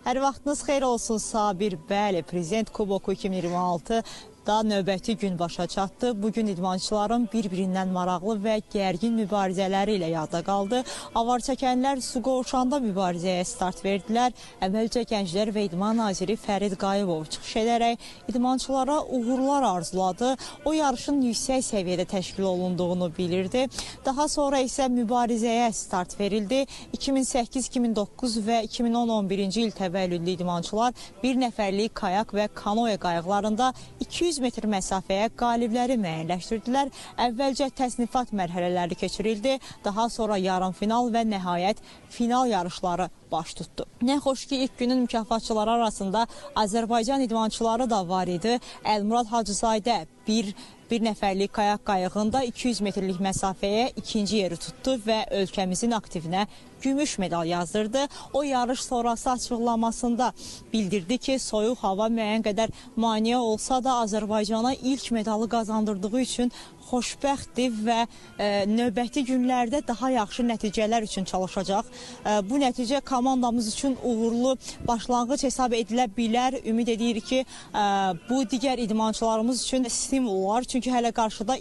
Hər vaxtınız xeyir olsun Sabir. Bəli, Prezident Kuboku 2026 da növbəti gün başa çatdı. Bugün idmançıların bir-birindən maraqlı və gərgin mübarizələri ilə yadda qaldı. Avar çəkənlər su qovşanda mübarizəyə start verdilər. Əvvəlcə Gənclər və İdman naziri Fərid Qayıbov çıxış edərək idmançılara uğurlar arzuladı. O yarışın yüksək səviyyədə təşkil olunduğunu bilirdi. Daha sonra isə mübarizəyə start verildi. 2008, 2009 və 2010-11-ci il təvəllüdlü idmançılar bir nəfərlik kayak və kanoe qayıqlarında 200 metr məsafəyə qalibləri müəyyənləşdirdilər. Əvvəlcə təsnifat mərhələləri keçirildi. Daha sonra yarım final və nəhayət final yarışları baş tutdu. Nə xoş ki, ilk günün mükafatçıları arasında Azərbaycan idmançıları da var idi. Əlmurad Hacızadə bir nəfərlik kayak qayığında 200 metrlik məsafəyə ikinci yeri tutdu və ölkəmizin aktivinə gümüş medal yazdırdı. O yarış sonrası açıqlamasında bildirdi ki, soyuq hava müəyyən qədər maneə olsa da Azərbaycana ilk medalı qazandırdığı üçün xoşbəxtdir və növbəti günlərdə daha yaxşı nəticələr üçün çalışacaq. Bu nəticə komandamız üçün uğurlu başlanğıc hesab edilə bilər. Ümid edirik ki, bu digər idmançılarımız üçün stimul olar. Çünki hələ qarşıda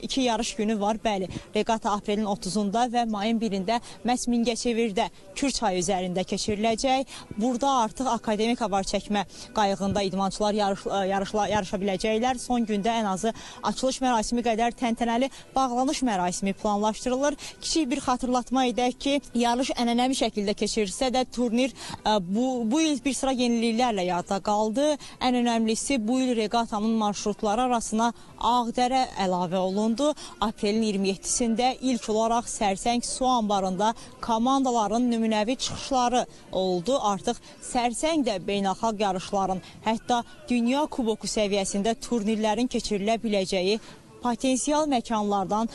iki yarış günü var. Bəli, regata aprelin 30-unda və mayın 1-də məhz Mingəçevirdə Kür çayı üzərində keçiriləcək. Burada artıq akademik avar çəkmə qayığında idmançılar yarışa biləcəklər. Son gündə ən azı açılış mərasimi qədər təntənəli bağlanış mərasimi planlaşdırılır. Kiçik bir xatırlatma edək ki, yarış ənənəvi şəkildə keçirilsə də turnir bu il bir sıra yeniliklərlə yadda qaldı. Ən önəmlisi bu il regatanın marşrutları arasına Ağdərə əlavə olundu. Aprelin 27-sində ilk olaraq Sərsəng su anbarında komandaların nümunəvi çıxışları oldu. Artıq Sərsəng də beynəlxalq yarışların, hətta Dünya Kuboku səviyyəsində turnirlərin keçirilə biləcəyi potensial məkanlardan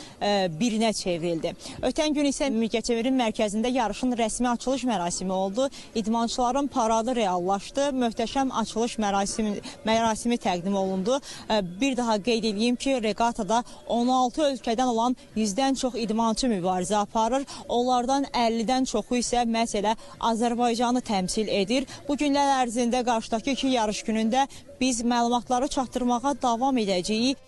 birinə çevrildi. Ötən gün isə Mingəçevirin mərkəzində yarışın rəsmi açılış mərasimi oldu. İdmançıların paradı reallaşdı. Möhtəşəm açılış mərasimi təqdim olundu. Bir daha qeyd edeyim ki, regatada 16 ölkədən olan 100-dən çox idmançı mübarizə aparır. Onlardan 50-dən çoxu isə məhz elə Azərbaycanı təmsil edir. Bu günlər ərzində qarşıdakı iki yarış günündə biz məlumatları çatdırmağa davam edəcəyik.